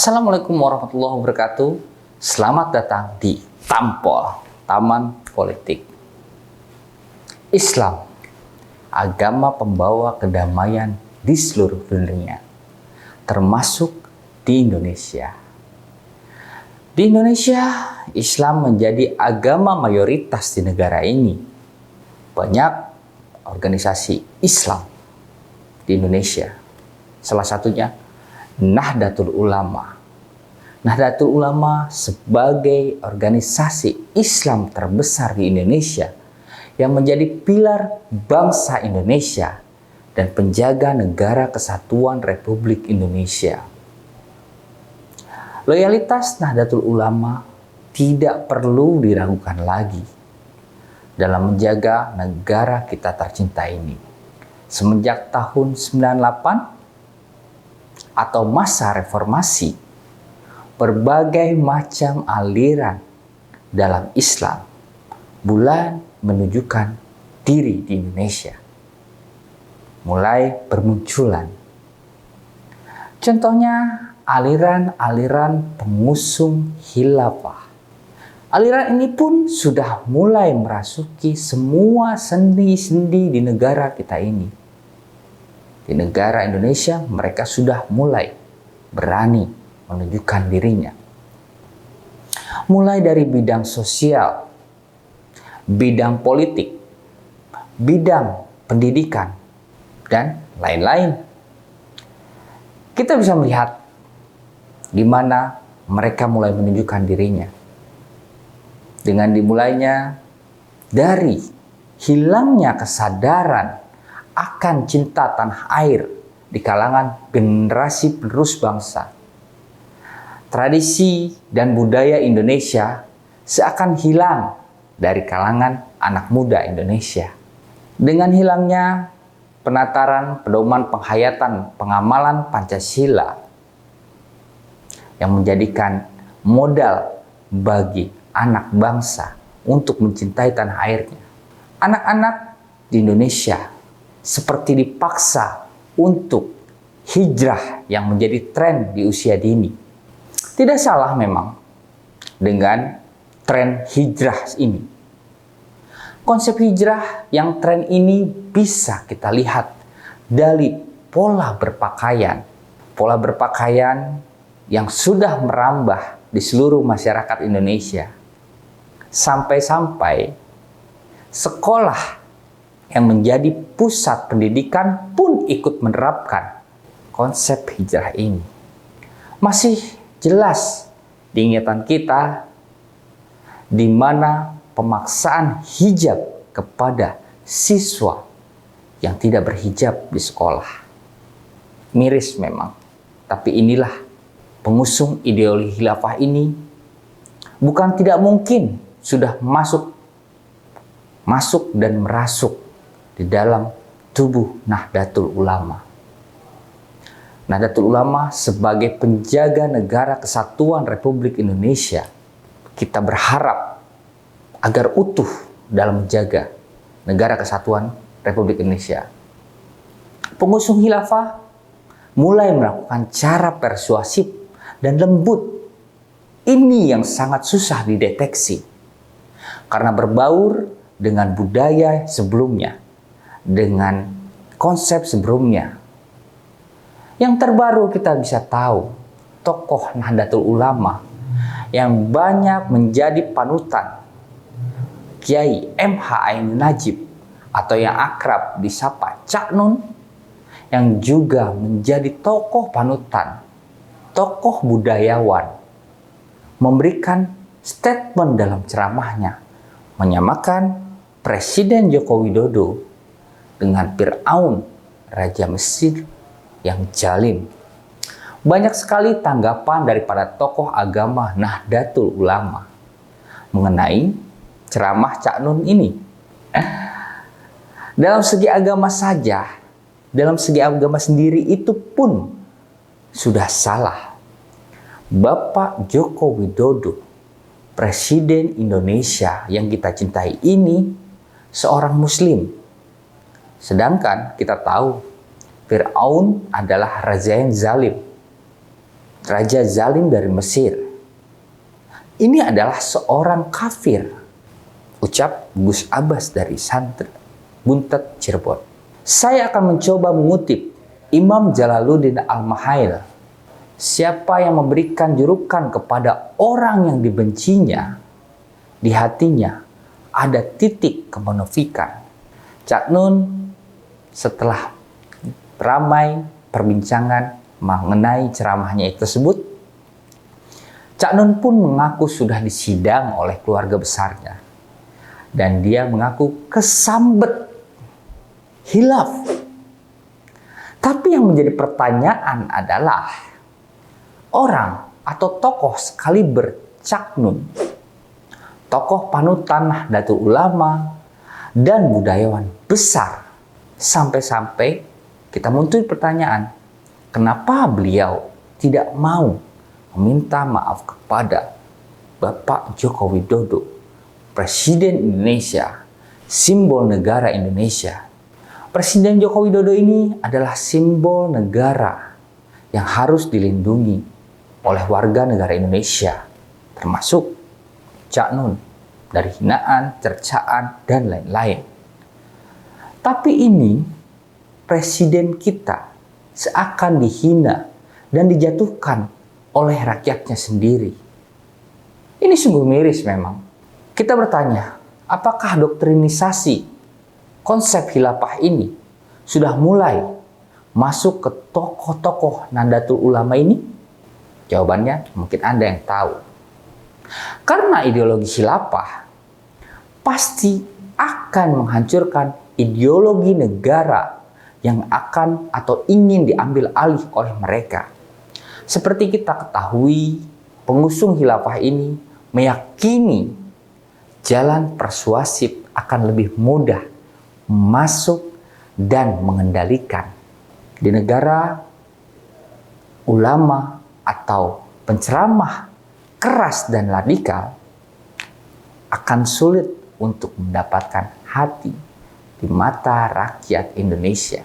Assalamualaikum warahmatullahi wabarakatuh. Selamat datang di Tampol, Taman Politik. Islam, agama pembawa kedamaian di seluruh dunia, termasuk di Indonesia. Di Indonesia, Islam menjadi agama mayoritas di negara ini. Banyak organisasi Islam di Indonesia. Salah satunya Nahdlatul Ulama. Nahdlatul Ulama sebagai organisasi Islam terbesar di Indonesia yang menjadi pilar bangsa Indonesia dan penjaga negara kesatuan Republik Indonesia. Loyalitas Nahdlatul Ulama tidak perlu diragukan lagi dalam menjaga negara kita tercinta ini. Semenjak tahun 98 atau masa reformasi, berbagai macam aliran dalam Islam mulai menunjukkan diri di Indonesia, mulai bermunculan. Contohnya aliran-aliran pengusung khilafah. Aliran ini pun sudah mulai merasuki semua sendi-sendi di negara kita ini. Di negara Indonesia, mereka sudah mulai berani menunjukkan dirinya. Mulai dari bidang sosial, bidang politik, bidang pendidikan, dan lain-lain. Kita bisa melihat di mana mereka mulai menunjukkan dirinya. Dengan dimulainya dari hilangnya kesadaran akan cinta tanah air di kalangan generasi penerus bangsa. Tradisi dan budaya Indonesia seakan hilang dari kalangan anak muda Indonesia. Dengan hilangnya penataran pedoman penghayatan pengamalan Pancasila yang menjadikan modal bagi anak bangsa untuk mencintai tanah airnya. Anak-anak di Indonesia seperti dipaksa untuk hijrah yang menjadi tren di usia dini. Tidak salah memang dengan tren hijrah ini. Konsep hijrah yang tren ini bisa kita lihat dari pola berpakaian. Pola berpakaian yang sudah merambah di seluruh masyarakat Indonesia. Sampai-sampai sekolah yang menjadi pusat pendidikan pun ikut menerapkan konsep hijrah ini. Masih jelas di ingatan kita di mana pemaksaan hijab kepada siswa yang tidak berhijab di sekolah. Miris memang, tapi inilah pengusung ideologi khilafah ini bukan tidak mungkin sudah masuk dan merasuk di dalam tubuh Nahdlatul Ulama. Nahdlatul Ulama sebagai penjaga negara kesatuan Republik Indonesia, kita berharap agar utuh dalam menjaga negara kesatuan Republik Indonesia. Pengusung khilafah mulai melakukan cara persuasif dan lembut. Ini yang sangat susah dideteksi karena berbaur dengan budaya sebelumnya, dengan konsep sebelumnya. Yang terbaru kita bisa tahu tokoh Nahdlatul Ulama yang banyak menjadi panutan, Kiai M.H. Ainun Najib atau yang akrab disapa Cak Nun, yang juga menjadi tokoh panutan, tokoh budayawan, memberikan statement dalam ceramahnya menyamakan Presiden Joko Widodo dengan Fir'aun, Raja Mesir yang zalim. Banyak sekali tanggapan daripada tokoh agama Nahdlatul Ulama mengenai ceramah Cak Nun ini. Dalam segi agama saja, dalam segi agama sendiri itu pun sudah salah. Bapak Joko Widodo, Presiden Indonesia yang kita cintai ini, seorang Muslim. Sedangkan kita tahu Fir'aun adalah raja yang zalim. raja zalim dari Mesir. Ini adalah seorang kafir, ucap Gus Abbas dari Santri Buntet Cirebon. Saya akan mencoba mengutip Imam Jalaluddin Al-Mahail. Siapa yang memberikan julukan kepada orang yang dibencinya, di hatinya ada titik kemunafikan. Cak Nun setelah ramai perbincangan mengenai ceramahnya tersebut, Cak Nun pun mengaku sudah disidang oleh keluarga besarnya. Dan dia mengaku kesambet hilaf. Tapi yang menjadi pertanyaan adalah orang atau tokoh sekaliber Cak Nun, tokoh panutan Nahdlatul Ulama dan budayawan besar, sampai-sampai kita muncul pertanyaan, kenapa beliau tidak mau meminta maaf kepada Bapak Joko Widodo, Presiden Indonesia, simbol negara Indonesia. Presiden Joko Widodo ini adalah simbol negara yang harus dilindungi oleh warga negara Indonesia, termasuk Cak Nun, dari hinaan, cercaan, dan lain-lain. Tapi ini presiden kita seakan dihina dan dijatuhkan oleh rakyatnya sendiri. Ini sungguh miris memang. Kita bertanya, apakah doktrinisasi konsep khilafah ini sudah mulai masuk ke tokoh-tokoh Nahdlatul Ulama ini? Jawabannya mungkin Anda yang tahu. Karena ideologi khilafah pasti akan menghancurkan ideologi negara yang akan atau ingin diambil alih oleh mereka. Seperti kita ketahui, pengusung khilafah ini meyakini jalan persuasif akan lebih mudah masuk dan mengendalikan. Di negara ulama atau penceramah keras dan radikal akan sulit untuk mendapatkan hati di mata rakyat Indonesia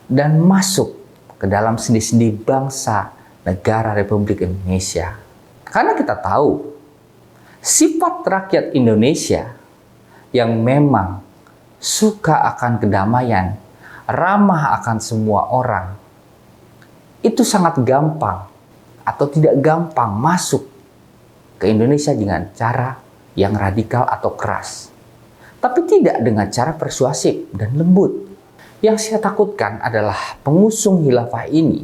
dan masuk ke dalam sendi-sendi bangsa negara Republik Indonesia. Karena kita tahu sifat rakyat Indonesia yang memang suka akan kedamaian, ramah akan semua orang, itu sangat gampang atau tidak gampang masuk ke Indonesia dengan cara yang radikal atau keras. Tapi tidak dengan cara persuasif dan lembut. Yang saya takutkan adalah pengusung khilafah ini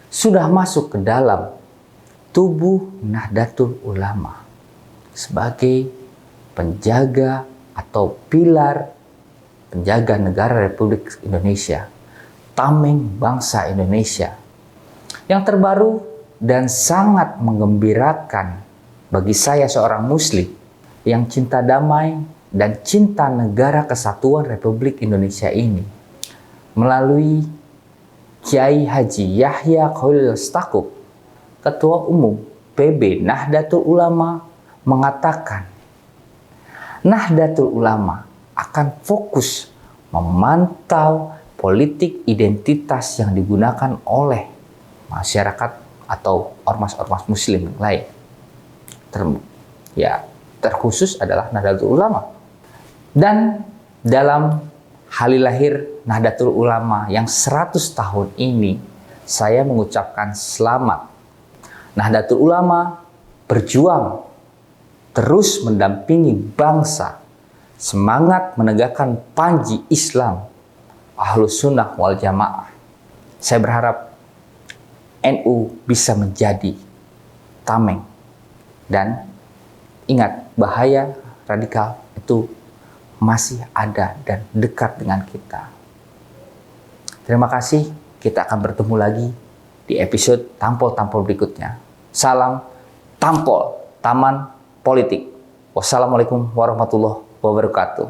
sudah masuk ke dalam tubuh Nahdlatul Ulama sebagai penjaga atau pilar penjaga negara Republik Indonesia, tameng bangsa Indonesia. Yang terbaru dan sangat menggembirakan bagi saya seorang muslim yang cinta damai dan cinta negara kesatuan Republik Indonesia ini, melalui Kiai Haji Yahya Khalil Stakuf, Ketua Umum PB Nahdlatul Ulama, mengatakan Nahdlatul Ulama akan fokus memantau politik identitas yang digunakan oleh masyarakat atau ormas-ormas muslim yang lain. Terkhusus adalah Nahdlatul Ulama. Dan dalam hari lahir Nahdlatul Ulama yang 100 tahun ini, saya mengucapkan selamat. Nahdlatul Ulama berjuang terus mendampingi bangsa, semangat menegakkan panji Islam, Ahlus Sunnah wal Jamaah. Saya berharap NU bisa menjadi tameng. Dan ingat, bahaya radikal itu masih ada dan dekat dengan kita. Terima kasih, kita akan bertemu lagi di episode Tampol-Tampol berikutnya. Salam Tampol, Taman Politik. Wassalamualaikum warahmatullahi wabarakatuh.